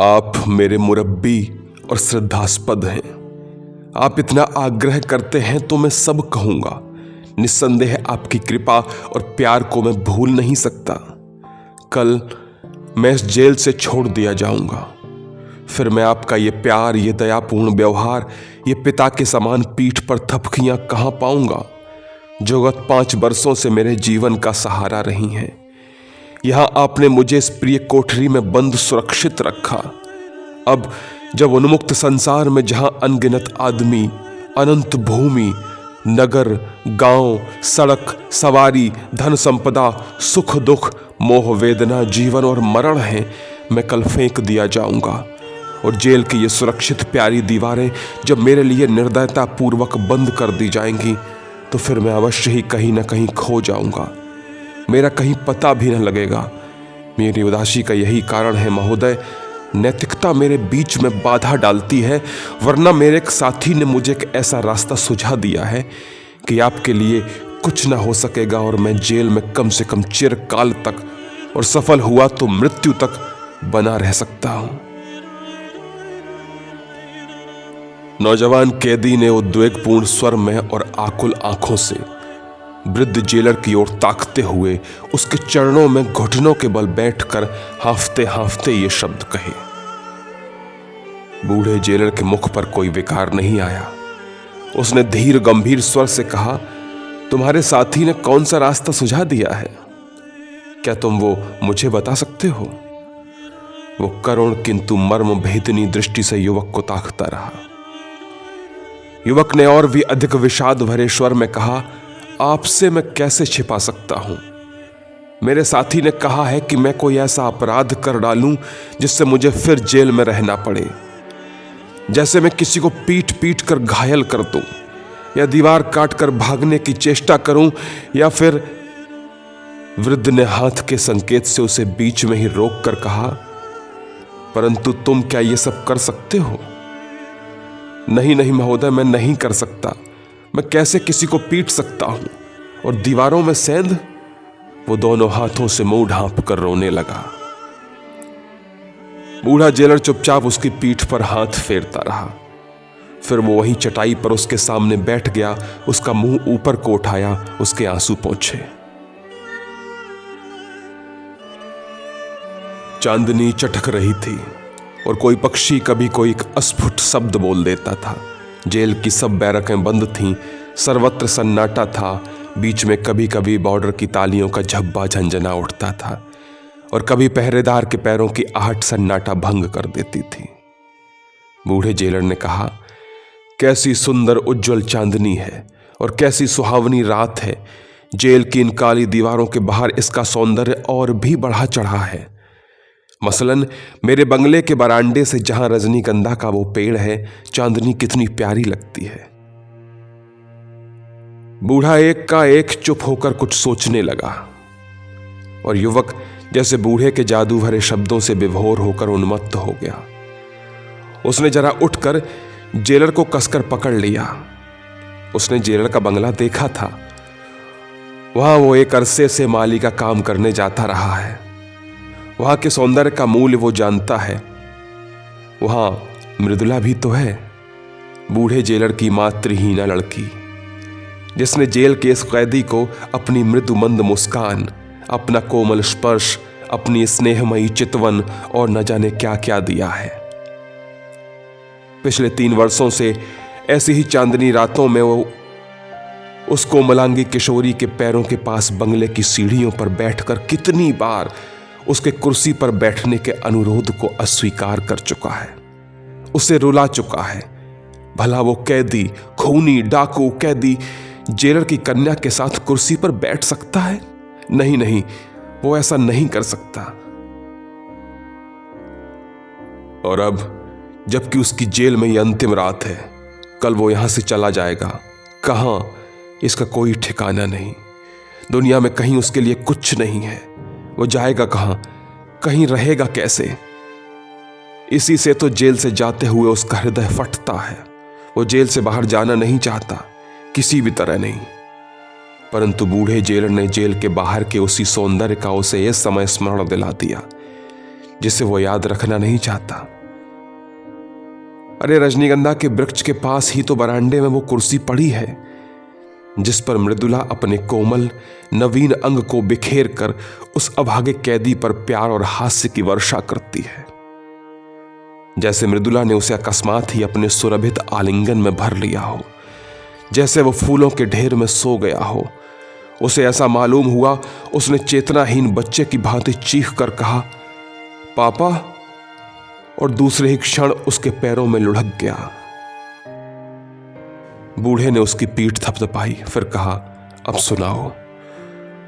आप मेरे मुरब्बी और श्रद्धास्पद हैं। आप इतना आग्रह करते हैं तो मैं सब कहूंगा। निस्संदेह आपकी कृपा और प्यार को मैं भूल नहीं सकता। कल मैं इस जेल से छोड़ दिया जाऊंगा, फिर मैं आपका ये प्यार, ये दयापूर्ण व्यवहार, ये पिता के समान पीठ पर थपकियां कहां पाऊंगा जो गत 5 वर्षों से मेरे जीवन का सहारा रही हैं। यहां आपने मुझे इस प्रिय कोठरी में बंद सुरक्षित रखा। अब जब उन्मुक्त संसार में जहां अनगिनत आदमी, अनंत भूमि, नगर, गांव, सड़क, सवारी, धन संपदा, सुख दुख, मोह वेदना, जीवन और मरण हैं, मैं कल फेंक दिया जाऊंगा। और जेल की ये सुरक्षित प्यारी दीवारें जब मेरे लिए निर्दयता पूर्वक बंद कर दी जाएंगी तो फिर मैं अवश्य ही कहीं न कहीं खो जाऊंगा। मेरा कहीं पता भी न लगेगा। मेरी उदासी का यही कारण है महोदय। नैतिकता मेरे बीच में बाधा डालती है, वरना मेरे एक साथी ने मुझे एक ऐसा रास्ता सुझा दिया है कि आपके लिए कुछ ना हो सकेगा और मैं जेल में कम से कम चिरकाल तक, और सफल हुआ तो मृत्यु तक बना रह सकता हूं। नौजवान कैदी ने उद्वेगपूर्ण स्वर में और आकुल आंखों से वृद्ध जेलर की ओर ताकते हुए उसके चरणों में घुटनों के बल बैठकर हांफते हांफते ये शब्द कहे। बूढ़े जेलर के मुख पर कोई विकार नहीं आया। उसने धीर गंभीर स्वर से कहा, तुम्हारे साथी ने कौन सा रास्ता सुझा दिया है? क्या तुम वो मुझे बता सकते हो? वो करुण किंतु मर्म भेदनी दृष्टि से युवक को ताकता रहा। युवक ने और भी अधिक विषाद भरे स्वर में कहा, आपसे मैं कैसे छिपा सकता हूं? मेरे साथी ने कहा है कि मैं कोई ऐसा अपराध कर डालूं जिससे मुझे फिर जेल में रहना पड़े, जैसे मैं किसी को पीट पीट कर घायल कर दूं, या दीवार काट कर भागने की चेष्टा करूं, या फिर। वृद्ध ने हाथ के संकेत से उसे बीच में ही रोक कर कहा, परंतु तुम क्या ये सब कर सकते हो? नहीं नहीं महोदय, मैं नहीं कर सकता। मैं कैसे किसी को पीट सकता हूं? और दीवारों में सेंध? वो दोनों हाथों से मुंह ढांप कर रोने लगा। बूढ़ा जेलर चुपचाप उसकी पीठ पर हाथ फेरता रहा। फिर वो वहीं चटाई पर उसके सामने बैठ गया, उसका मुंह ऊपर को उठाया, उसके आंसू पोंछे। चांदनी चटक रही थी और कोई पक्षी कभी कोई एक अस्फुट शब्द बोल देता था। जेल की सब बैरकें बंद थीं, सर्वत्र सन्नाटा था। बीच में कभी कभी बॉर्डर की तालियों का झब्बा झंझना उठता था और कभी पहरेदार के पैरों की आहट सन्नाटा भंग कर देती थी। बूढ़े जेलर ने कहा, कैसी सुंदर उज्जवल चांदनी है और कैसी सुहावनी रात है। जेल की इन काली दीवारों के बाहर इसका सौंदर्य और भी बढ़ा चढ़ा है। मसलन मेरे बंगले के बरांडे से जहां रजनीगंधा का वो पेड़ है, चांदनी कितनी प्यारी लगती है। बूढ़ा एक का एक चुप होकर कुछ सोचने लगा और युवक जैसे बूढ़े के जादू भरे शब्दों से विभोर होकर उन्मत्त हो गया। उसने जरा उठकर जेलर को कसकर पकड़ लिया। उसने जेलर का बंगला देखा था। वहां वो एक अरसे से माली का काम करने जाता रहा है। वहां के सौंदर्य का मूल्य वो जानता है। वहां मृदुला भी तो है, बूढ़े जेलर की मातृहीना लड़की, जिसने जेल के इस कैदी को अपनी मृदुमंद मुस्कान, अपना कोमल स्पर्श, अपनी स्नेहमयी चितवन और न जाने क्या क्या दिया है। पिछले 3 वर्षों से ऐसी ही चांदनी रातों में वो उस कोमलांगी किशोरी के पैरों के पास बंगले की सीढ़ियों पर बैठकर कितनी बार उसके कुर्सी पर बैठने के अनुरोध को अस्वीकार कर चुका है, उसे रुला चुका है। भला वो कैदी, खूनी डाकू कैदी जेलर की कन्या के साथ कुर्सी पर बैठ सकता है? नहीं नहीं, वो ऐसा नहीं कर सकता। और अब जबकि उसकी जेल में ये अंतिम रात है, कल वो यहां से चला जाएगा। कहां, इसका कोई ठिकाना नहीं। दुनिया में कहीं उसके लिए कुछ नहीं है। वो जाएगा कहां, कहीं रहेगा कैसे? इसी से तो जेल से जाते हुए उसका हृदय फटता है। वो जेल से बाहर जाना नहीं चाहता, किसी भी तरह नहीं। परंतु बूढ़े जेलर ने जेल के बाहर के उसी सौंदर्य का उसे यह समय स्मरण दिला दिया जिसे वो याद रखना नहीं चाहता। अरे रजनीगंधा के वृक्ष के पास ही तो बरामदे में वो कुर्सी पड़ी है जिस पर मृदुला अपने कोमल नवीन अंग को बिखेर कर उस अभागे कैदी पर प्यार और हास्य की वर्षा करती है। जैसे मृदुला ने उसे अकस्मात ही अपने सुरभित आलिंगन में भर लिया हो, जैसे वो फूलों के ढेर में सो गया हो। उसे ऐसा मालूम हुआ उसने चेतनाहीन बच्चे की भांति चीख कर कहा, पापा, और दूसरे ही क्षण उसके पैरों में लुढ़क गया। बूढ़े ने उसकी पीठ थपथपाई, फिर कहा, अब सुनाओ,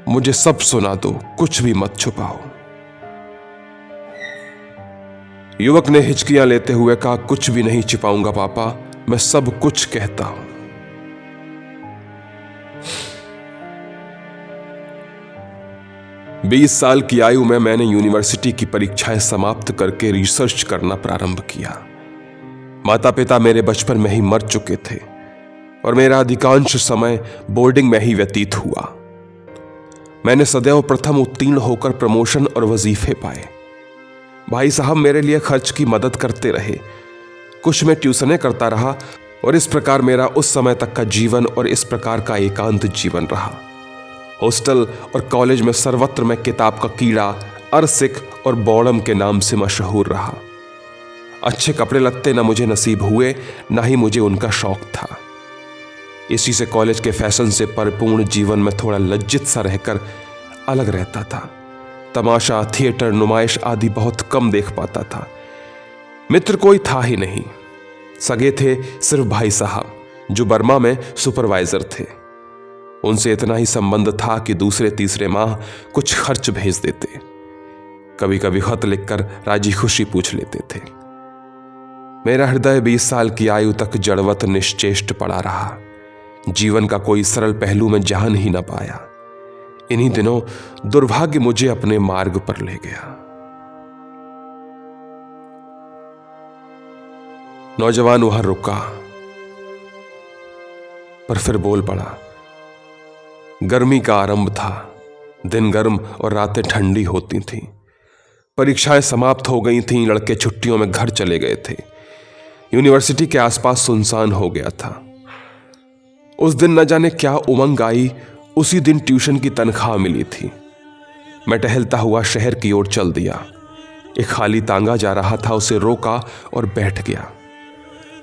मुझे सब सुना दो, कुछ भी मत छुपाओ। युवक ने हिचकियां लेते हुए कहा, कुछ भी नहीं छिपाऊंगा पापा, मैं सब कुछ कहता हूं। बीस साल की आयु में मैंने यूनिवर्सिटी की परीक्षाएं समाप्त करके रिसर्च करना प्रारंभ किया। माता पिता मेरे बचपन में ही मर चुके थे और मेरा अधिकांश समय बोर्डिंग में ही व्यतीत हुआ। मैंने सदैव प्रथम उत्तीर्ण होकर प्रमोशन और वजीफे पाए। भाई साहब मेरे लिए खर्च की मदद करते रहे, कुछ मैं ट्यूशनें करता रहा और इस प्रकार मेरा उस समय तक का जीवन और इस प्रकार का एकांत जीवन रहा। हॉस्टल और कॉलेज में सर्वत्र मैं किताब का कीड़ा, अरसिक और बौड़म के नाम से मशहूर रहा। अच्छे कपड़े लत्ते न मुझे नसीब हुए, न ही मुझे उनका शौक था। इसी से कॉलेज के फैशन से परिपूर्ण जीवन में थोड़ा लज्जित सा रहकर अलग रहता था। तमाशा, थिएटर, नुमाइश आदि बहुत कम देख पाता था। मित्र कोई था ही नहीं। सगे थे सिर्फ भाई साहब जो बर्मा में सुपरवाइजर थे। उनसे इतना ही संबंध था कि दूसरे तीसरे माह कुछ खर्च भेज देते। कभी कभी खत लिखकर राजी खुशी पूछ लेते थे। मेरा हृदय 20 साल की आयु तक जड़वत निश्चेष्ट पड़ा रहा। जीवन का कोई सरल पहलू में जान ही न पाया। इन्हीं दिनों दुर्भाग्य मुझे अपने मार्ग पर ले गया। नौजवान वहां रुका, पर फिर बोल पड़ा। गर्मी का आरंभ था। दिन गर्म और रातें ठंडी होती थीं। परीक्षाएं समाप्त हो गई थीं। लड़के छुट्टियों में घर चले गए थे। यूनिवर्सिटी के आसपास सुनसान हो गया था। उस दिन न जाने क्या उमंग आई। उसी दिन ट्यूशन की तनख्वाह मिली थी। मैं टहलता हुआ शहर की ओर चल दिया। एक खाली तांगा जा रहा था, उसे रोका और बैठ गया।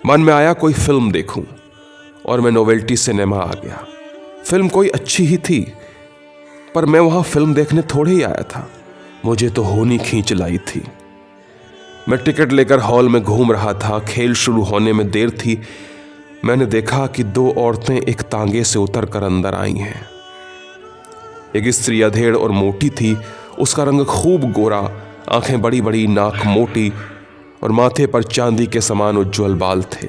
मन में आया कोई फिल्म देखूं और मैं नोवेल्टी सिनेमा आ गया। फिल्म कोई अच्छी ही थी, पर मैं वहां फिल्म देखने थोड़े ही आया था। मुझे तो होनी खींच लाई थी। मैं टिकट लेकर हॉल में घूम रहा था। खेल शुरू होने में देर थी। मैंने देखा कि 2 औरतें एक तांगे से उतर कर अंदर आई हैं। एक स्त्री अधेड़ और मोटी थी। उसका रंग खूब गोरा, आंखें बड़ी बड़ी, नाक मोटी और माथे पर चांदी के समान उज्ज्वल बाल थे।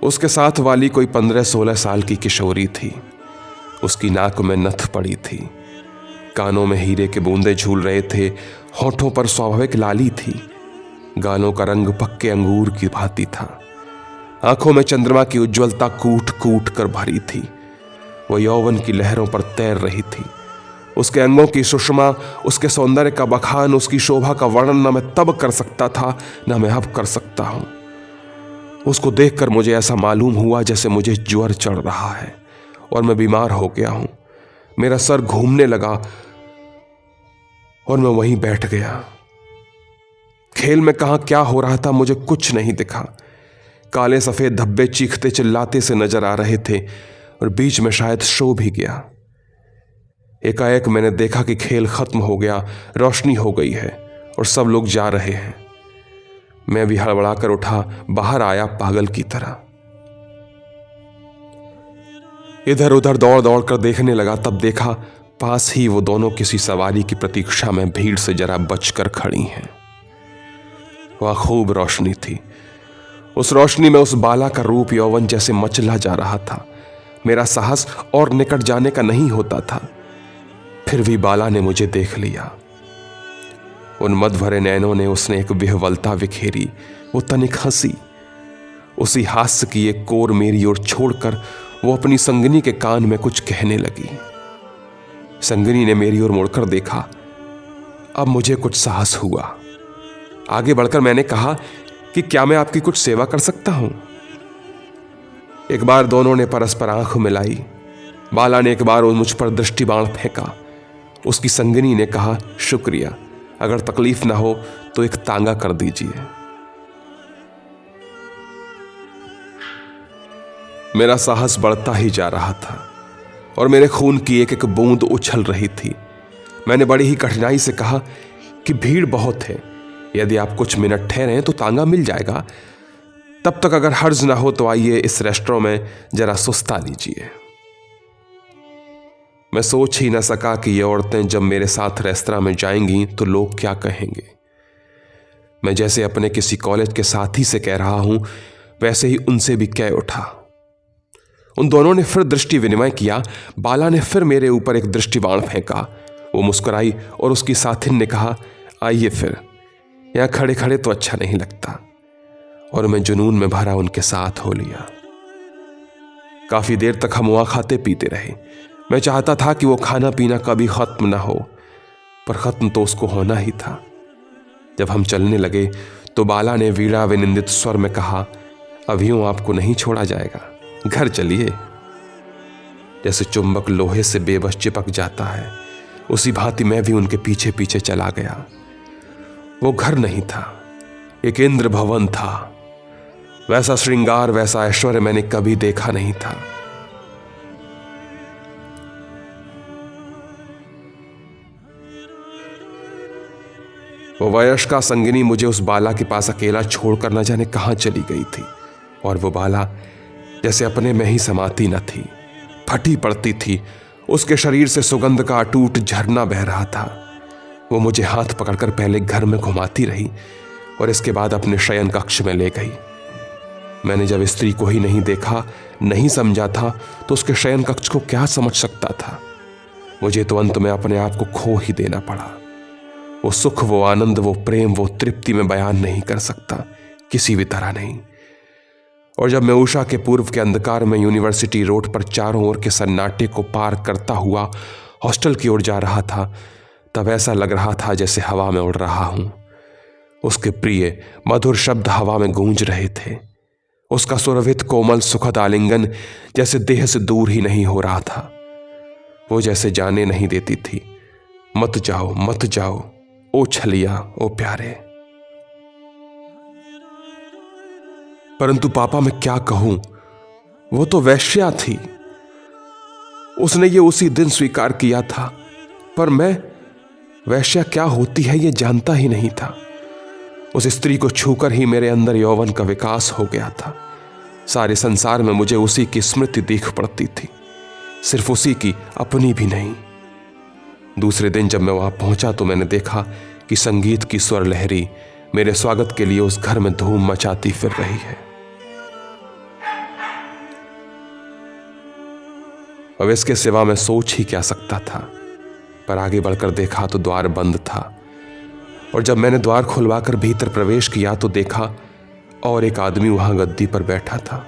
उसके साथ वाली कोई 15-16 साल की किशोरी थी। उसकी नाक में नथ पड़ी थी। कानों में हीरे के बूंदे झूल रहे थे। होठों पर स्वाभाविक लाली थी। गालों का रंग पक्के अंगूर की भांति था। आंखों में चंद्रमा की उज्ज्वलता कूट कूट कर भरी थी। वह यौवन की लहरों पर तैर रही थी। उसके अंगों की सुषमा, उसके सौंदर्य का बखान, उसकी शोभा का वर्णन न मैं तब कर सकता था, न मैं अब कर सकता हूं। उसको देखकर मुझे ऐसा मालूम हुआ जैसे मुझे ज्वर चढ़ रहा है और मैं बीमार हो गया हूं। मेरा सर घूमने लगा और मैं वहीं बैठ गया। खेल में कहां क्या हो रहा था मुझे कुछ नहीं दिखा। काले सफेद धब्बे चीखते चिल्लाते से नजर आ रहे थे और बीच में शायद शो भी गया। एकाएक मैंने देखा कि खेल खत्म हो गया, रोशनी हो गई है और सब लोग जा रहे हैं। मैं भी हड़बड़ा कर उठा, बाहर आया पागल की तरह। इधर उधर दौड़ दौड़ कर देखने लगा। तब देखा पास ही वो दोनों किसी सवारी की प्रतीक्षा में भीड़ से जरा बचकर खड़ी हैं। वहां खूब रोशनी थी। उस रोशनी में उस बाला का रूप यौवन जैसे मचला जा रहा था। मेरा साहस और निकट जाने का नहीं होता था, फिर भी बाला ने मुझे देख लिया। उन मद भरे नैनों ने उसने एक विह्वलता बिखेरी। वो तनिक हंसी। उसी हास्य की एक कोर मेरी ओर छोड़कर वो अपनी संगनी के कान में कुछ कहने लगी। संगनी ने मेरी ओर मुड़कर देखा। अब मुझे कुछ साहस हुआ। आगे बढ़कर मैंने कहा कि क्या मैं आपकी कुछ सेवा कर सकता हूं? एक बार दोनों ने परस्पर आंख मिलाई। बाला ने एक बार मुझ पर दृष्टिबाण फेंका। उसकी संगिनी ने कहा, शुक्रिया, अगर तकलीफ ना हो तो एक तांगा कर दीजिए। मेरा साहस बढ़ता ही जा रहा था और मेरे खून की एक एक बूंद उछल रही थी। मैंने बड़ी ही कठिनाई से कहा कि भीड़ बहुत है, यदि आप कुछ मिनट ठहरें तो तांगा मिल जाएगा। तब तक अगर हर्ज ना हो तो आइए इस रेस्टोरेंट में जरा सुस्ता लीजिए। मैं सोच ही न सका कि ये औरतें जब मेरे साथ रेस्तरां में जाएंगी तो लोग क्या कहेंगे। मैं जैसे अपने किसी कॉलेज के साथी से कह रहा हूं, वैसे ही उनसे भी कह उठा। उन दोनों ने फिर दृष्टि विनिमय किया। बाला ने फिर मेरे ऊपर एक दृष्टिबाण फेंका। वो मुस्कुराई और उसकी साथिन ने कहा, आइए फिर, यहां खड़े खड़े तो अच्छा नहीं लगता। और मैं जुनून में भरा उनके साथ हो लिया। काफी देर तक हम वहां खाते पीते रहे। मैं चाहता था कि वो खाना पीना कभी खत्म ना हो, पर खत्म तो उसको होना ही था। जब हम चलने लगे तो बाला ने वीणा विनिंदित स्वर में कहा, अब यूं आपको नहीं छोड़ा जाएगा, घर चलिए। जैसे चुंबक लोहे से बेबस चिपक जाता है, उसी भांति मैं भी उनके पीछे पीछे चला गया। वो घर नहीं था, एक इंद्र भवन था। वैसा श्रृंगार, वैसा ऐश्वर्य मैंने कभी देखा नहीं था। वो वयस्का संगिनी मुझे उस बाला के पास अकेला छोड़कर न जाने कहां चली गई थी। और वो बाला जैसे अपने में ही समाती न थी, फटी पड़ती थी। उसके शरीर से सुगंध का अटूट झरना बह रहा था। वो मुझे हाथ पकड़कर पहले घर में घुमाती रही और इसके बाद अपने शयन कक्ष में ले गई। मैंने जब स्त्री को ही नहीं देखा, नहीं समझा था, तो उसके शयन कक्ष को क्या समझ सकता था। मुझे तो अंत में अपने आप को खो ही देना पड़ा। वो सुख, वो आनंद, वो प्रेम, वो तृप्ति में बयान नहीं कर सकता, किसी भी तरह नहीं। और जब मैं उषा के पूर्व के अंधकार में यूनिवर्सिटी रोड पर चारों ओर के सन्नाटे को पार करता हुआ हॉस्टल की ओर जा रहा था, तब ऐसा लग रहा था जैसे हवा में उड़ रहा हूं। उसके प्रिय मधुर शब्द हवा में गूंज रहे थे। उसका सुरभित कोमल सुखद आलिंगन जैसे देह से दूर ही नहीं हो रहा था। वो जैसे जाने नहीं देती थी, मत जाओ, मत जाओ, ओ छलिया, ओ प्यारे। परंतु पापा मैं क्या कहूं, वो तो वैश्या थी। उसने ये उसी दिन स्वीकार किया था, पर मैं वैश्या क्या होती है ये जानता ही नहीं था। उस स्त्री को छूकर ही मेरे अंदर यौवन का विकास हो गया था। सारे संसार में मुझे उसी की स्मृति दिख पड़ती थी, सिर्फ उसी की, अपनी भी नहीं। दूसरे दिन जब मैं वहां पहुंचा तो मैंने देखा कि संगीत की स्वर लहरी मेरे स्वागत के लिए उस घर में धूम मचाती फिर रही है। अब इसके सिवा मैं सोच ही क्या सकता था, पर आगे बढ़कर देखा तो द्वार बंद था। और जब मैंने द्वार खुलवाकर भीतर प्रवेश किया तो देखा और एक आदमी वहां गद्दी पर बैठा था,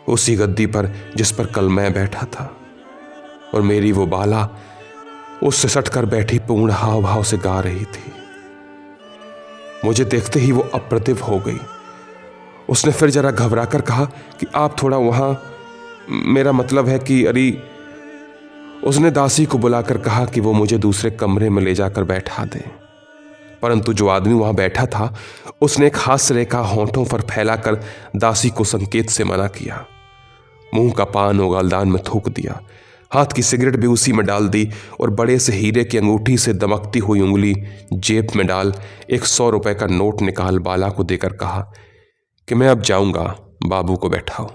उसी गद्दी पर जिस पर कल मैं बैठा था। और मेरी वो बाला उससे सटकर बैठी पूर्ण हाव भाव से गा रही थी। मुझे देखते ही वो अप्रतिभ हो गई। उसने फिर जरा घबराकर कहा कि आप थोड़ा वहां, मेरा मतलब है कि अरे। उसने दासी को बुलाकर कहा कि वो मुझे दूसरे कमरे में ले जाकर बैठा दे। परंतु जो आदमी वहां बैठा था उसने एक हास्य रेखा होंठों पर फैलाकर दासी को संकेत से मना किया। मुंह का पान उगालदान में थूक दिया, हाथ की सिगरेट भी उसी में डाल दी और बड़े से हीरे की अंगूठी से दमकती हुई उंगली जेब में डाल एक 100 रुपए का नोट निकाल बाला को देकर कहा कि मैं अब जाऊंगा, बाबू को बैठाओ।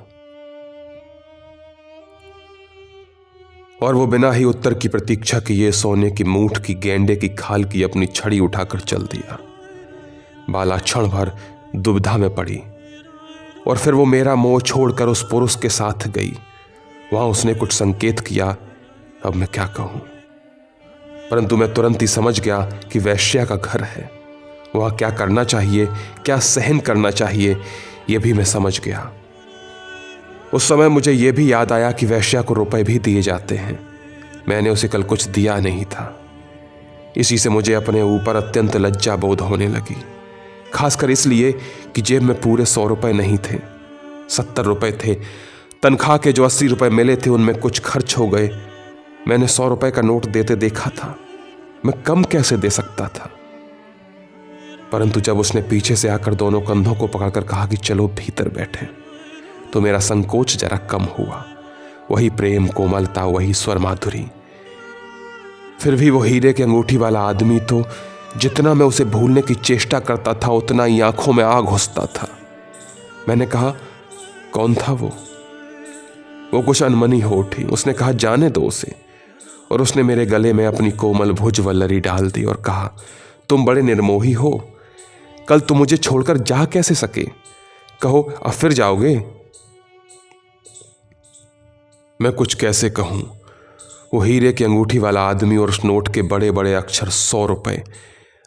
और वो बिना ही उत्तर की प्रतीक्षा किए सोने की मूठ की गेंडे की खाल की अपनी छड़ी उठाकर चल दिया। बाला क्षण भर दुविधा में पड़ी और फिर वो मेरा मोह छोड़कर उस पुरुष के साथ गई। वहां उसने कुछ संकेत किया, अब मैं क्या कहूं। परंतु मैं तुरंत ही समझ गया कि वैश्या का घर है। वहां क्या करना चाहिए, क्या सहन करना चाहिए, यह भी मैं समझ गया। उस समय मुझे यह भी याद आया कि वैश्या को रुपए भी दिए जाते हैं। मैंने उसे कल कुछ दिया नहीं था। इसी से मुझे अपने ऊपर अत्यंत लज्जा बोध होने लगी, खासकर इसलिए कि जेब में पूरे 100 रुपए नहीं थे, 70 रुपए थे। तनख्वाह के जो 80 रुपए मिले थे उनमें कुछ खर्च हो गए। मैंने 100 रुपए का नोट देते देखा था, मैं कम कैसे दे सकता था। परंतु जब उसने पीछे से आकर दोनों कंधों को पकड़कर कहा कि चलो भीतर बैठे, तो मेरा संकोच जरा कम हुआ। वही प्रेम, कोमलता, वही स्वर माधुरी। फिर भी वो हीरे की अंगूठी वाला आदमी तो जितना मैं उसे भूलने की चेष्टा करता था उतना ही आंखों में आग घुसता था। मैंने कहा, कौन था वो? वो कुछ अनमनी हो उठी। उसने कहा, जाने दो उसे। और उसने मेरे गले में अपनी कोमल भुज वल्लरी डाल दी और कहा, तुम बड़े निर्मोही हो, कल तुम मुझे छोड़कर जा कैसे सके? कहो, अब फिर जाओगे? मैं कुछ कैसे कहूं? वो हीरे की अंगूठी वाला आदमी और उस नोट के बड़े बड़े अक्षर 100 रुपए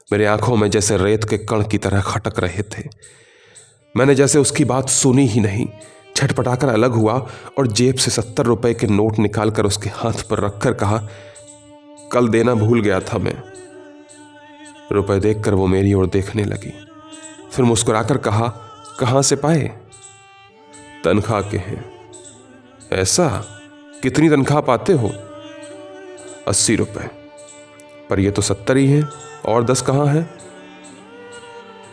मेरे आंखों में जैसे रेत के कण की तरह खटक रहे थे। मैंने जैसे उसकी बात सुनी ही नहीं, छटपटाकर अलग हुआ और जेब से 70 रुपए के नोट निकालकर उसके हाथ पर रखकर कहा, कल देना भूल गया था मैं। रुपए देखकर वो मेरी ओर देखने लगी, फिर मुस्कुराकर कहा, कहां से पाए? तनख्वाह के हैं। ऐसा? कितनी तनख्वाह पाते हो? 80 रुपए। पर ये तो 70 ही है, और 10 कहाँ है?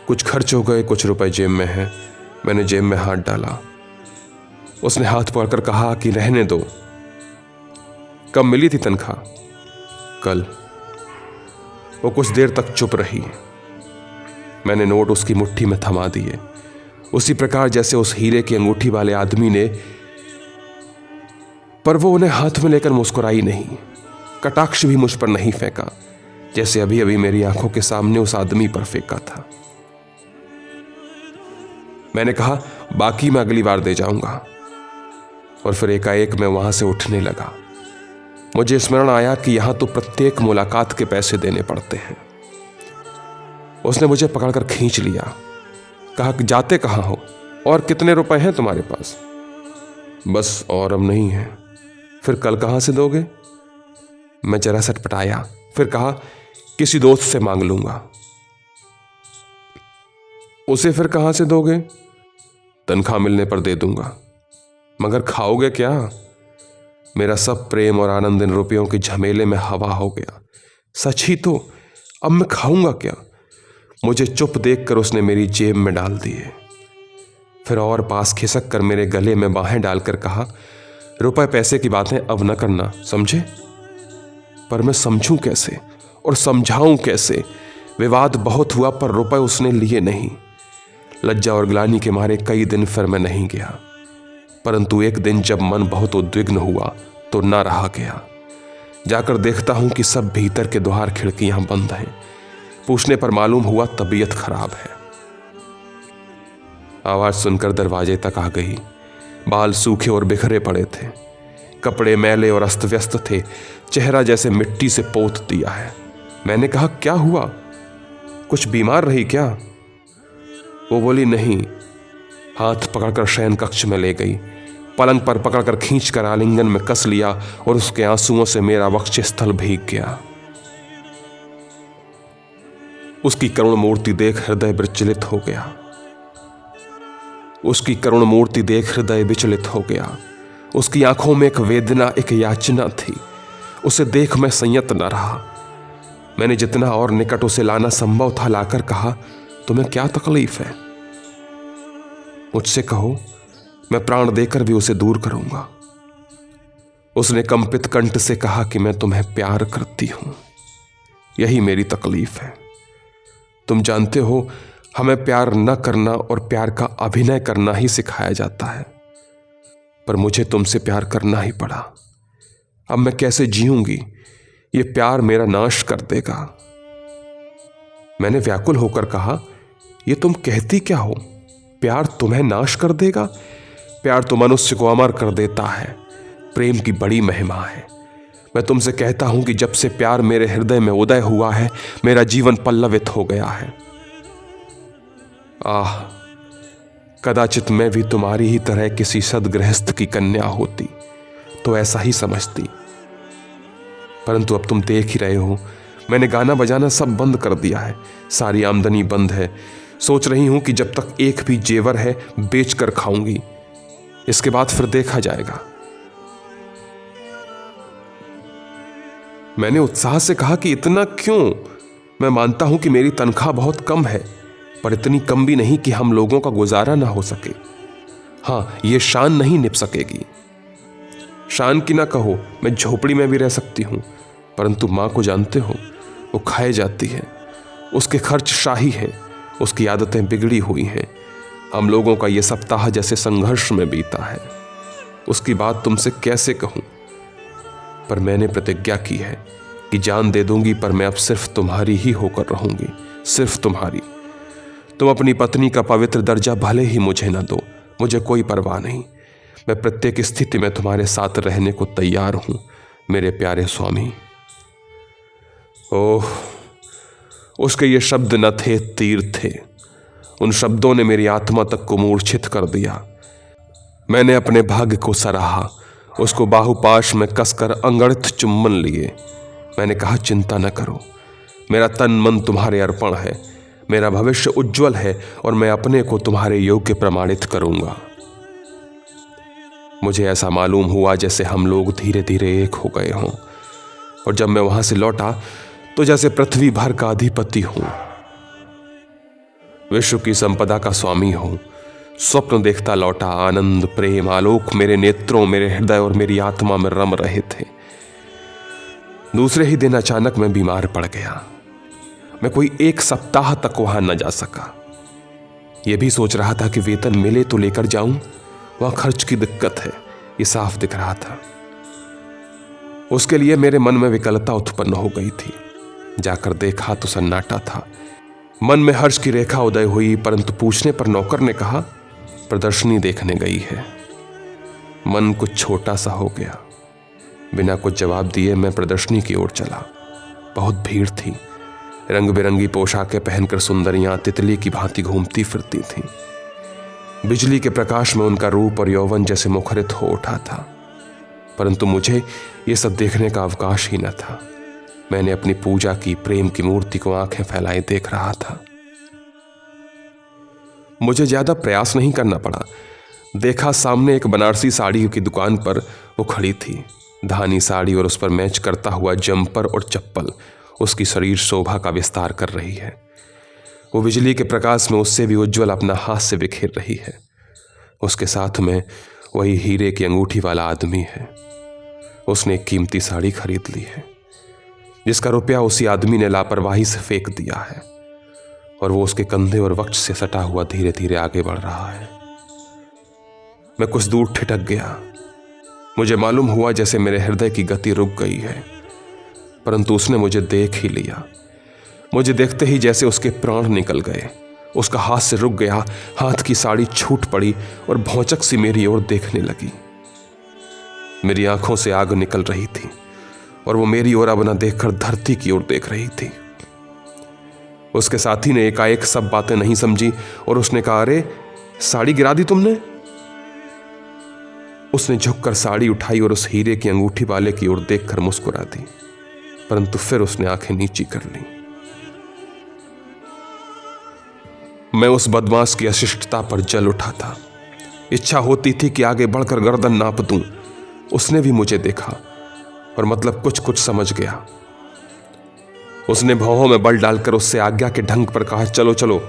कुछ खर्च हो गए, कुछ रुपए जेब में है। मैंने जेब में हाथ डाला। उसने हाथ पकड़कर कहा कि रहने दो। कब मिली थी तनख्वाह? कल। वो कुछ देर तक चुप रही। मैंने नोट उसकी मुट्ठी में थमा दिए, उसी प्रकार जैसे उस हीरे की अंगूठी वाले आदमी ने, पर वो उन्हें हाथ में लेकर मुस्कुराई नहीं, कटाक्ष भी मुझ पर नहीं फेंका, जैसे अभी अभी मेरी आंखों के सामने उस आदमी पर फेंका था। मैंने कहा, बाकी मैं अगली बार दे जाऊंगा। और फिर एकाएक मैं वहां से उठने लगा। मुझे स्मरण आया कि यहां तो प्रत्येक मुलाकात के पैसे देने पड़ते हैं। उसने मुझे पकड़कर खींच लिया, कहा कि जाते कहां हो, और कितने रुपए हैं तुम्हारे पास? बस, और अब नहीं है। फिर कल कहां से दोगे? मैं जरा सटपटाया, फिर कहा, किसी दोस्त से मांग लूंगा। उसे फिर कहां से दोगे? तनख्वाह मिलने पर दे दूंगा। मगर खाओगे क्या? मेरा सब प्रेम और आनंद इन रुपयों के झमेले में हवा हो गया। सच ही तो, अब मैं खाऊंगा क्या? मुझे चुप देखकर उसने मेरी जेब में डाल दिए, फिर और पास खिसक कर मेरे गले में बाहें डालकर कहा, रुपए पैसे की बातें अब न करना, समझे? पर मैं समझूं कैसे और समझाऊं कैसे? विवाद बहुत हुआ पर रुपए उसने लिए नहीं। लज्जा और ग्लानि के मारे कई दिन फिर मैं नहीं गया, परंतु एक दिन जब मन बहुत उद्विग्न हुआ तो ना रहा गया। जाकर देखता हूं कि सब भीतर के द्वार खिड़कियां बंद हैं। पूछने पर मालूम हुआ तबीयत खराब है। आवाज सुनकर दरवाजे तक आ गई। बाल सूखे और बिखरे पड़े थे, कपड़े मैले और अस्त व्यस्त थे, चेहरा जैसे मिट्टी से पोत दिया है। मैंने कहा, क्या हुआ? कुछ बीमार रही क्या? वो बोली, नहीं। हाथ पकड़कर शयन कक्ष में ले गई, पलंग पर पकड़कर खींचकर आलिंगन में कस लिया और उसके आंसुओं से मेरा वक्षस्थल भीग गया। उसकी करुण मूर्ति देख हृदय विचलित हो गया। उसकी करुण मूर्ति देख हृदय विचलित हो गया। उसकी आंखों में एक वेदना, एक याचना थी। उसे देख मैं संयत न रहा। मैंने जितना और निकट उसे लाना संभव था लाकर कहा, तुम्हें क्या तकलीफ है? मुझसे कहो, मैं प्राण देकर भी उसे दूर करूंगा। उसने कंपित कंठ से कहा कि मैं तुम्हें प्यार करती हूं, यही मेरी तकलीफ है। तुम जानते हो, हमें प्यार न करना और प्यार का अभिनय करना ही सिखाया जाता है, पर मुझे तुमसे प्यार करना ही पड़ा। अब मैं कैसे जीऊंगी? ये प्यार मेरा नाश कर देगा। मैंने व्याकुल होकर कहा, ये तुम कहती क्या हो? प्यार तुम्हें नाश कर देगा? प्यार तो मनुष्य को अमर कर देता है। प्रेम की बड़ी महिमा है। मैं तुमसे कहता हूं कि जब से प्यार मेरे हृदय में उदय हुआ है, मेरा जीवन पल्लवित हो गया है। आह, कदाचित मैं भी तुम्हारी ही तरह किसी सद्गृहस्थ की कन्या होती तो ऐसा ही समझती, परंतु अब तुम देख ही रहे हो, मैंने गाना बजाना सब बंद कर दिया है, सारी आमदनी बंद है। सोच रही हूं कि जब तक एक भी जेवर है बेच कर खाऊंगी, इसके बाद फिर देखा जाएगा। मैंने उत्साह से कहा कि इतना क्यों? मैं मानता हूं कि मेरी तनख्वाह बहुत कम है, पर इतनी कम भी नहीं कि हम लोगों का गुजारा ना हो सके। हाँ, ये शान नहीं निभ सकेगी। शान की ना कहो, मैं झोपड़ी में भी रह सकती हूं, परंतु मां को जानते हो, वो खाए जाती है, उसके खर्च शाही हैं, उसकी आदतें बिगड़ी हुई हैं। हम लोगों का ये सप्ताह जैसे संघर्ष में बीता है। उसकी बात तुमसे कैसे कहूं? पर मैंने प्रतिज्ञा की है कि जान दे दूंगी, पर मैं अब सिर्फ तुम्हारी ही होकर रहूंगी, सिर्फ तुम्हारी। तुम अपनी पत्नी का पवित्र दर्जा भले ही मुझे न दो, मुझे कोई परवाह नहीं। मैं प्रत्येक स्थिति में तुम्हारे साथ रहने को तैयार हूं, मेरे प्यारे स्वामी। ओह, उसके ये शब्द न थे, तीर थे। उन शब्दों ने मेरी आत्मा तक को मूर्छित कर दिया। मैंने अपने भाग्य को सराहा, उसको बाहुपाश में कसकर अंगड़ित चुम्बन लिए। मैंने कहा, चिंता न करो, मेरा तन मन तुम्हारे अर्पण है, मेरा भविष्य उज्जवल है और मैं अपने को तुम्हारे योग्य प्रमाणित करूंगा। मुझे ऐसा मालूम हुआ जैसे हम लोग धीरे धीरे एक हो गए हों, और जब मैं वहां से लौटा तो जैसे पृथ्वी भर का अधिपति हूं, विश्व की संपदा का स्वामी हूं। स्वप्न देखता लौटा, आनंद, प्रेम, आलोक मेरे नेत्रों, मेरे हृदय और मेरी आत्मा में रम रहे थे। दूसरे ही दिन अचानक मैं बीमार पड़ गया। मैं कोई 1 सप्ताह तक वहां न जा सका। यह भी सोच रहा था कि वेतन मिले तो लेकर जाऊं, वहां खर्च की दिक्कत है, ये साफ दिख रहा था। उसके लिए मेरे मन में विकलता उत्पन्न हो गई थी। जाकर देखा तो सन्नाटा था। मन में हर्ष की रेखा उदय हुई, परंतु पूछने पर नौकर ने कहा, प्रदर्शनी देखने गई है। मन कुछ छोटा सा हो गया। बिना कुछ जवाब दिए मैं प्रदर्शनी की ओर चला। बहुत भीड़ थी। रंग बिरंगी पोशाकें पहनकर सुंदरियां तितली की भांति घूमती फिरती थीं। बिजली के प्रकाश में उनका रूप और यौवन जैसे मुखरित हो उठा था, परंतु मुझे ये सब देखने का अवकाश ही न था। मैंने अपनी पूजा की प्रेम की मूर्ति को आंखें फैलाए देख रहा था। मुझे ज्यादा प्रयास नहीं करना पड़ा। देखा, सामने एक बनारसी साड़ी की दुकान पर वो खड़ी थी। धानी साड़ी और उस पर मैच करता हुआ जंपर और चप्पल उसकी शरीर शोभा का विस्तार कर रही है। वो बिजली के प्रकाश में उससे भी उज्जवल अपना हास्य बिखेर रही है। उसके साथ में वही हीरे की अंगूठी वाला आदमी है। उसने एक कीमती साड़ी खरीद ली है, जिसका रुपया उसी आदमी ने लापरवाही से फेंक दिया है, और वो उसके कंधे और वक्ष से सटा हुआ धीरे धीरे आगे बढ़ रहा है। मैं कुछ दूर ठिठक गया। मुझे मालूम हुआ जैसे मेरे हृदय की गति रुक गई है, परंतु उसने मुझे देख ही लिया। मुझे देखते ही जैसे उसके प्राण निकल गए। उसका हाथ से रुक गया, हाथ की साड़ी छूट पड़ी और भौचक सी मेरी ओर देखने लगी। मेरी आंखों से आग निकल रही थी और वो मेरी ओर अब न देखकर धरती की ओर देख रही थी। उसके साथी ने एकाएक सब बातें नहीं समझी और उसने कहा, अरे साड़ी गिरा दी तुमने? उसने झुककर साड़ी उठाई और उस हीरे की अंगूठी वाले की ओर देखकर मुस्कुरा दी, परंतु फिर उसने आंखें नीची कर ली। मैं उस बदमाश की अशिष्टता पर जल उठा था। इच्छा होती थी कि आगे बढ़कर गर्दन नाप दूं। उसने भी मुझे देखा और मतलब कुछ कुछ समझ गया। उसने भौहों में बल डालकर उससे आज्ञा के ढंग पर कहा, चलो चलो,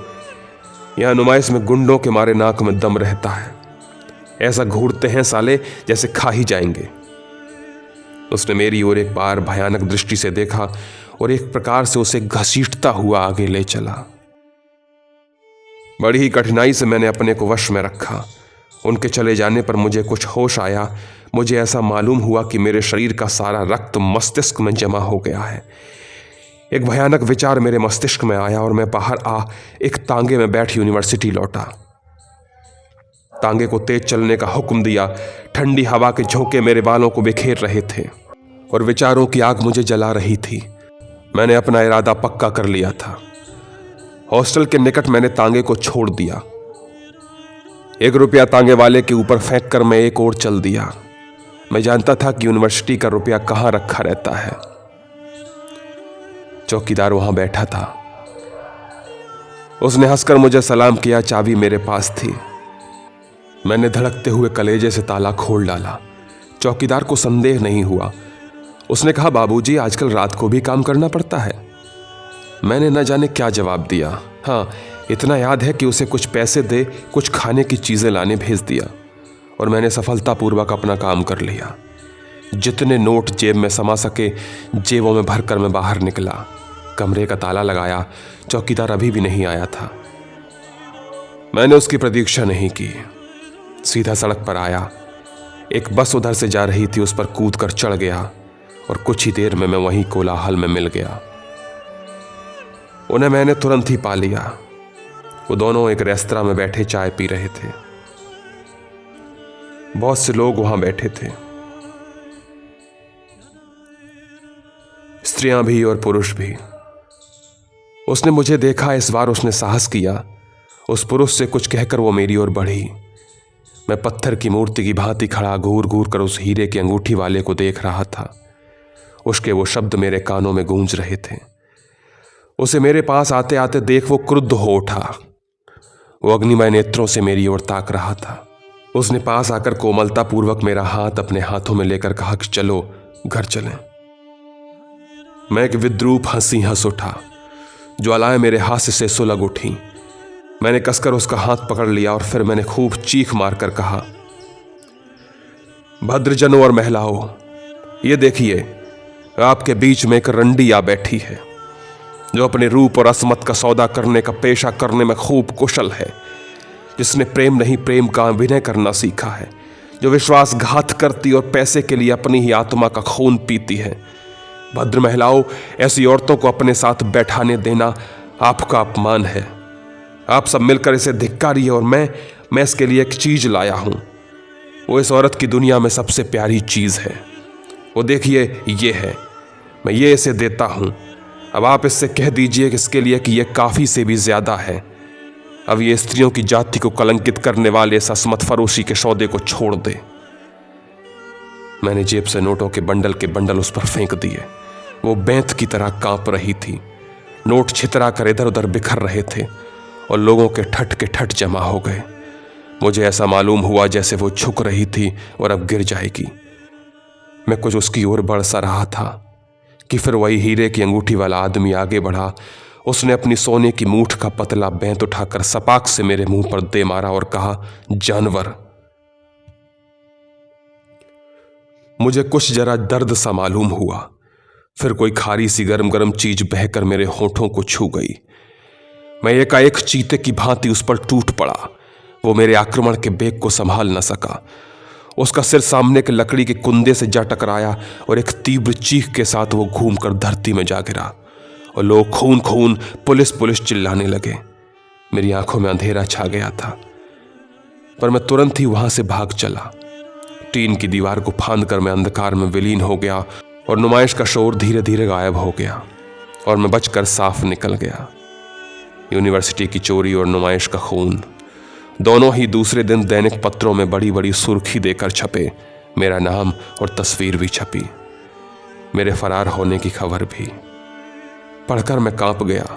यहां नुमाइश में गुंडों के मारे नाक में दम रहता है। ऐसा घूरते हैं साले जैसे खा ही जाएंगे। उसने मेरी ओर एक बार भयानक दृष्टि से देखा और एक प्रकार से उसे घसीटता हुआ आगे ले चला। बड़ी ही कठिनाई से मैंने अपने को वश में रखा। उनके चले जाने पर मुझे कुछ होश आया। मुझे ऐसा मालूम हुआ कि मेरे शरीर का सारा रक्त मस्तिष्क में जमा हो गया है। एक भयानक विचार मेरे मस्तिष्क में आया और मैं बाहर आ एक तांगे में बैठ यूनिवर्सिटी लौटा। तांगे को तेज चलने का हुक्म दिया। ठंडी हवा के झोंके मेरे बालों को बिखेर रहे थे और विचारों की आग मुझे जला रही थी। मैंने अपना इरादा पक्का कर लिया था। हॉस्टल के निकट मैंने तांगे को छोड़ दिया। 1 रुपया तांगे वाले के ऊपर फेंक कर मैं एक ओर चल दिया। मैं जानता था कि यूनिवर्सिटी का रुपया कहां रखा रहता है। चौकीदार वहां बैठा था। उसने हंसकर मुझे सलाम किया। चाबी मेरे पास थी। मैंने धड़कते हुए कलेजे से ताला खोल डाला। चौकीदार को संदेह नहीं हुआ। उसने कहा, बाबूजी, आजकल रात को भी काम करना पड़ता है। मैंने न जाने क्या जवाब दिया। हाँ, इतना याद है कि उसे कुछ पैसे दे कुछ खाने की चीजें लाने भेज दिया और मैंने सफलतापूर्वक अपना काम कर लिया। जितने नोट जेब में समा सके जेबों में भरकर मैं बाहर निकला। कमरे का ताला लगाया। चौकीदार अभी भी नहीं आया था। मैंने उसकी प्रतीक्षा नहीं की, सीधा सड़क पर आया। एक बस उधर से जा रही थी, उस पर कूदकर चढ़ गया और कुछ ही देर में मैं वहीं कोलाहल में मिल गया। उन्हें मैंने तुरंत ही पा लिया। वो दोनों एक रेस्तरां में बैठे चाय पी रहे थे। बहुत से लोग वहां बैठे थे, स्त्रियां भी और पुरुष भी। उसने मुझे देखा। इस बार उसने साहस किया। उस पुरुष से कुछ कहकर वो मेरी ओर बढ़ी। मैं पत्थर की मूर्ति की भांति खड़ा घूर घूर कर उस हीरे की अंगूठी वाले को देख रहा था। उसके वो शब्द मेरे कानों में गूंज रहे थे। उसे मेरे पास आते आते देख वो क्रुद्ध हो उठा। वो अग्निमय नेत्रों से मेरी ओर ताक रहा था। उसने पास आकर कोमलतापूर्वक मेरा हाथ अपने हाथों में लेकर कहा कि चलो घर चलें। मैं एक विद्रूप हंसी हंस उठा। ज्वालाएं मेरे हाथ से सुलग उठी। मैंने कसकर उसका हाथ पकड़ लिया और फिर मैंने खूब चीख मारकर कहा, भद्रजनों और महिलाओं, ये देखिए, आपके बीच में एक रंडी आ बैठी है जो अपने रूप और असमत का सौदा करने का पेशा करने में खूब कुशल है, जिसने प्रेम नहीं प्रेम का अभिनय करना सीखा है, जो विश्वासघात करती और पैसे के लिए अपनी ही आत्मा का खून पीती है। भद्र महिलाओं, ऐसी औरतों को अपने साथ बैठाने देना आपका अपमान है। आप सब मिलकर इसे धिक्कारिए और मैं इसके लिए एक चीज लाया हूं। वो इस औरत की दुनिया में सबसे प्यारी चीज है। वो देखिए, ये है, मैं ये इसे देता हूं। अब आप इससे कह दीजिए कि इसके लिए कि ये काफी से भी ज्यादा है। अब ये स्त्रियों की जाति को कलंकित करने वाले इस असमत फरोशी के सौदे को छोड़ दे। मैंने जेब से नोटों के बंडल उस पर फेंक दिए। वो बेंत की तरह कांप रही थी। नोट छितरा कर इधर उधर बिखर रहे थे और लोगों के ठट के ठट जमा हो गए। मुझे ऐसा मालूम हुआ जैसे वो झुक रही थी और अब गिर जाएगी। मैं कुछ उसकी ओर बढ़ सा रहा था कि फिर वही हीरे की अंगूठी वाला आदमी आगे बढ़ा। उसने अपनी सोने की मूठ का पतला बेंत उठाकर सपाक से मेरे मुंह पर दे मारा और कहा, जानवर। मुझे कुछ जरा दर्द सा मालूम हुआ। फिर कोई खारी सी गरम गरम चीज बहकर मेरे होठों को छू गई। मैं एकाएक चीते की भांति उस पर टूट पड़ा। वो मेरे आक्रमण के बेग को संभाल न सका। उसका सिर सामने के लकड़ी के कुंदे से जा टकराया और एक तीव्र चीख के साथ वो घूमकर धरती में जा गिरा और लोग खून खून पुलिस पुलिस चिल्लाने लगे। मेरी आंखों में अंधेरा छा गया था, पर मैं तुरंत ही वहां से भाग चला। टीन की दीवार को फांद कर मैं अंधकार में विलीन हो गया और नुमाइश का शोर धीरे धीरे गायब हो गया और मैं बचकर साफ निकल गया। यूनिवर्सिटी की चोरी और नुमाइश का खून दोनों ही दूसरे दिन दैनिक पत्रों में बड़ी बड़ी सुर्खी देकर छपे। मेरा नाम और तस्वीर भी छपी, मेरे फरार होने की खबर भी। पढ़कर मैं कांप गया।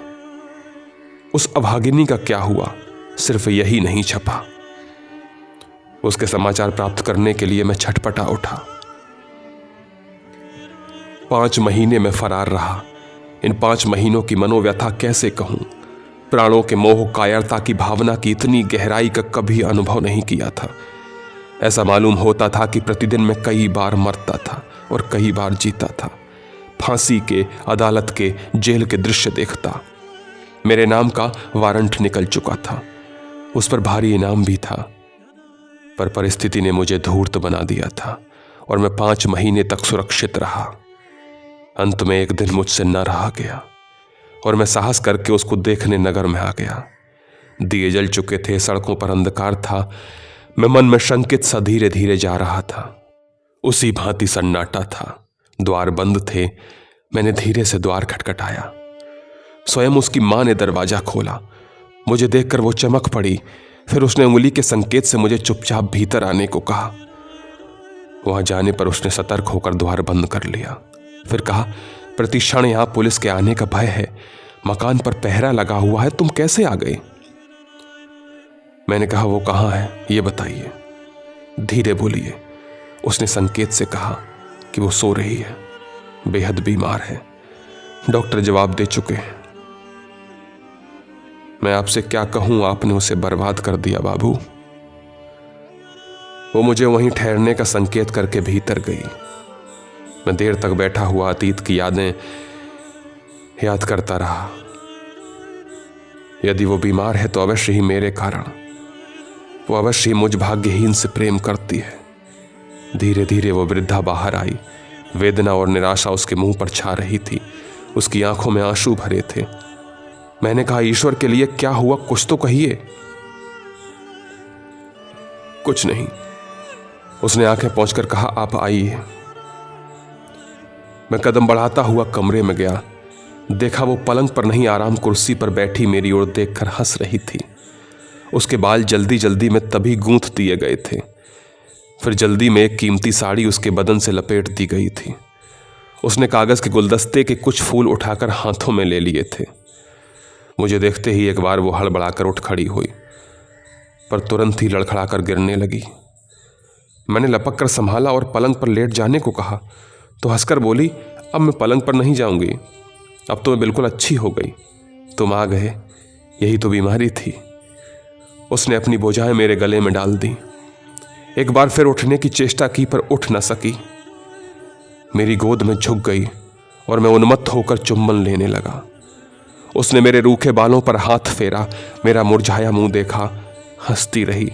उस अभागिनी का क्या हुआ, सिर्फ यही नहीं छपा। उसके समाचार प्राप्त करने के लिए मैं छटपटा उठा। 5 महीने में फरार रहा। इन 5 महीनों की मनोव्यथा कैसे कहूं। प्राणों के मोह कायरता की भावना की इतनी गहराई का कभी अनुभव नहीं किया था। ऐसा मालूम होता था कि प्रतिदिन मैं कई बार मरता था और कई बार जीता था। फांसी के, अदालत के, जेल के दृश्य देखता। मेरे नाम का वारंट निकल चुका था, उस पर भारी इनाम भी था, पर परिस्थिति ने मुझे धूर्त बना दिया था और मैं 5 महीने तक सुरक्षित रहा। अंत में एक दिन मुझसे न रहा गया और मैं साहस करके उसको देखने नगर में आ गया। दिए जल चुके थे, सड़कों पर अंधकार था। मैं मन में शंकित सा धीरे धीरे जा रहा था। उसी भांति सन्नाटा था, द्वार बंद थे। मैंने धीरे से द्वार खटखटाया। स्वयं उसकी मां ने दरवाजा खोला। मुझे देखकर वो चमक पड़ी। फिर उसने उंगली के संकेत से मुझे चुपचाप भीतर आने को कहा। वहां जाने पर उसने सतर्क होकर द्वार बंद कर लिया। फिर कहा, प्रति क्षण यहां पुलिस के आने का भय है, मकान पर पहरा लगा हुआ है, तुम कैसे आ गए? मैंने कहा, वो कहाँ है ये बताइए। धीरे बोलिए। उसने संकेत से कहा कि वो सो रही है, बेहद बीमार है, डॉक्टर जवाब दे चुके हैं। मैं आपसे क्या कहूं, आपने उसे बर्बाद कर दिया बाबू। वो मुझे वहीं ठहरने का संकेत करके भीतर गई। मैं देर तक बैठा हुआ अतीत की यादें याद करता रहा। यदि वो बीमार है तो अवश्य ही मेरे कारण, वो अवश्य ही मुझ भाग्यहीन से प्रेम करती है। धीरे धीरे वो वृद्धा बाहर आई। वेदना और निराशा उसके मुंह पर छा रही थी, उसकी आंखों में आंसू भरे थे। मैंने कहा, ईश्वर के लिए क्या हुआ, कुछ तो कहिए। कुछ नहीं, उसने आंखें पोंछकर कहा, आप आइए। मैं कदम बढ़ाता हुआ कमरे में गया। देखा वो पलंग पर नहीं, आराम कुर्सी पर बैठी मेरी ओर देखकर हंस रही थी। उसके बाल जल्दी जल्दी में तभी गूंथ दिए गए थे, फिर जल्दी में एक कीमती साड़ी उसके बदन से लपेट दी गई थी। उसने कागज के गुलदस्ते के कुछ फूल उठाकर हाथों में ले लिए थे। मुझे देखते ही एक बार वो हड़बड़ाकर उठ खड़ी हुई, पर तुरंत ही लड़खड़ाकर गिरने लगी। मैंने लपक कर संभाला और पलंग पर लेट जाने को कहा तो हंसकर बोली, अब मैं पलंग पर नहीं जाऊंगी, अब तो मैं बिल्कुल अच्छी हो गई। तुम आ गए, यही तो बीमारी थी। उसने अपनी बोझाएं मेरे गले में डाल दी। एक बार फिर उठने की चेष्टा की पर उठ न सकी। मेरी गोद में झुक गई और मैं उन्मत्त होकर चुम्बन लेने लगा। उसने मेरे रूखे बालों पर हाथ फेरा, मेरा मुरझाया मुंह देखा, हंसती रही,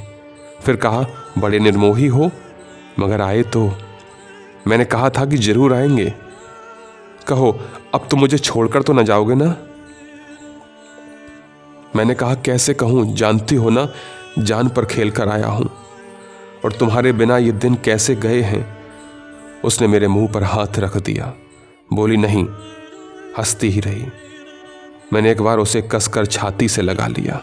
फिर कहा, बड़े निर्मोही हो, मगर आए तो। मैंने कहा था कि जरूर आएंगे। कहो, अब तो मुझे छोड़कर तो न जाओगे ना? मैंने कहा, कैसे कहूं, जानती हो ना, जान पर खेल कर आया हूं, और तुम्हारे बिना ये दिन कैसे गए हैं। उसने मेरे मुंह पर हाथ रख दिया, बोली नहीं, हंसती ही रही। मैंने एक बार उसे कसकर छाती से लगा लिया।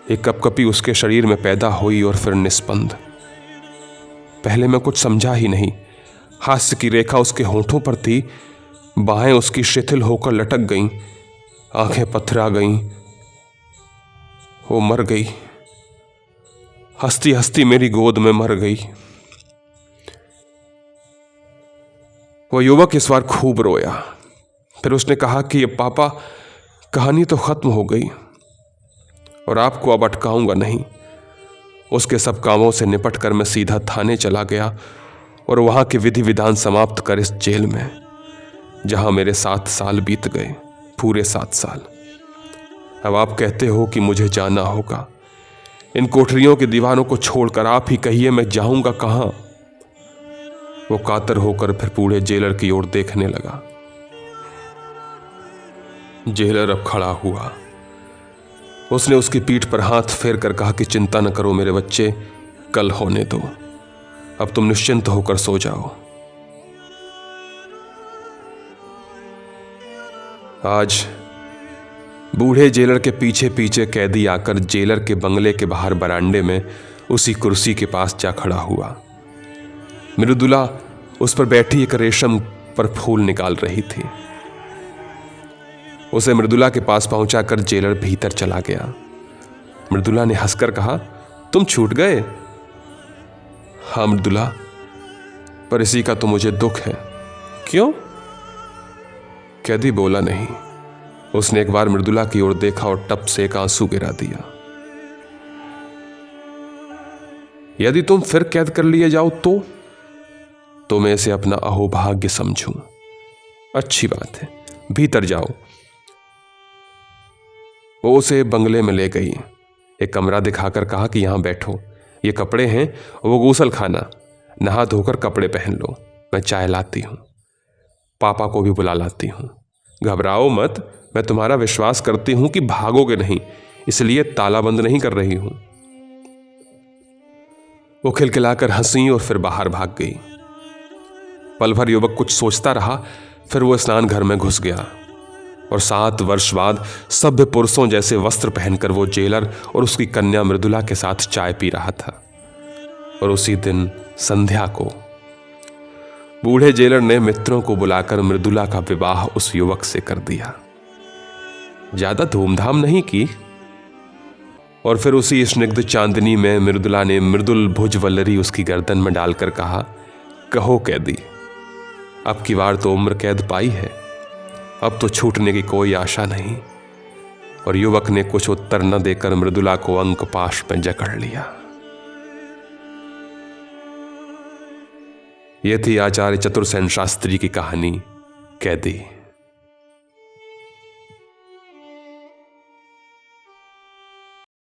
एक कपकपी उसके शरीर में पैदा हुई और फिर निस्पंद। पहले मैं कुछ समझा ही नहीं। हास्य की रेखा उसके होंठों पर थी, बाहें उसकी शिथिल होकर लटक गईं, आंखें पथरा गईं। वो मर गई, हंसती हंसती मेरी गोद में मर गई। वो युवक इस बार खूब रोया। फिर उसने कहा कि ये पापा, कहानी तो खत्म हो गई और आपको अब अटकाऊंगा नहीं। उसके सब कामों से निपट कर मैं सीधा थाने चला गया और वहां के विधि विधान समाप्त कर इस जेल में, जहां मेरे 7 साल बीत गए, पूरे 7 साल। अब आप कहते हो कि मुझे जाना होगा। इन कोठरियों की दीवारों को छोड़कर आप ही कहिए, मैं जाऊंगा कहां? वो कातर होकर फिर बूढ़े जेलर की ओर देखने लगा। जेलर अब खड़ा हुआ। उसने उसकी पीठ पर हाथ फेर कर कहा कि चिंता न करो मेरे बच्चे, कल होने दो, अब तुम निश्चिंत होकर सो जाओ। आज बूढ़े जेलर के पीछे पीछे कैदी आकर जेलर के बंगले के बाहर बरांडे में उसी कुर्सी के पास जा खड़ा हुआ। मृदुला उस पर बैठी एक रेशम पर फूल निकाल रही थी। उसे मृदुला के पास पहुंचाकर जेलर भीतर चला गया। मृदुला ने हंसकर कहा, तुम छूट गए? हाँ मृदुला, पर इसी का तो मुझे दुख है। क्यों? कैदी बोला नहीं। उसने एक बार मृदुला की ओर देखा और टप से एक आंसू गिरा दिया। यदि तुम फिर कैद कर लिए जाओ तो मैं इसे अपना अहोभाग्य समझूं। अच्छी बात है, भीतर जाओ। वो उसे बंगले में ले गई, एक कमरा दिखाकर कहा कि यहां बैठो, ये कपड़े हैं, वो गूसल खाना, नहा धोकर कपड़े पहन लो, मैं चाय लाती हूं, पापा को भी बुला लाती हूं। घबराओ मत, मैं तुम्हारा विश्वास करती हूं कि भागोगे नहीं, इसलिए ताला बंद नहीं कर रही हूं। वो खिलखिलाकर हंसी और फिर बाहर भाग गई। पल भर युवक कुछ सोचता रहा, फिर वो स्नान घर में घुस गया और 7 वर्ष बाद सभ्य पुरुषों जैसे वस्त्र पहनकर वो जेलर और उसकी कन्या मृदुला के साथ चाय पी रहा था। और उसी दिन संध्या को बूढ़े जेलर ने मित्रों को बुलाकर मृदुला का विवाह उस युवक से कर दिया। ज्यादा धूमधाम नहीं की, और फिर उसी स्निग्ध चांदनी में मृदुला ने मृदुल भुजवल्लरी उसकी गर्दन में डालकर कहा, कहो कैदी, अब की बार तो उम्र कैद पाई है, अब तो छूटने की कोई आशा नहीं। और युवक ने कुछ उत्तर न देकर मृदुला को अंकपाश में जकड़ लिया। यह थी आचार्य चतुरसेन शास्त्री की कहानी कैदी।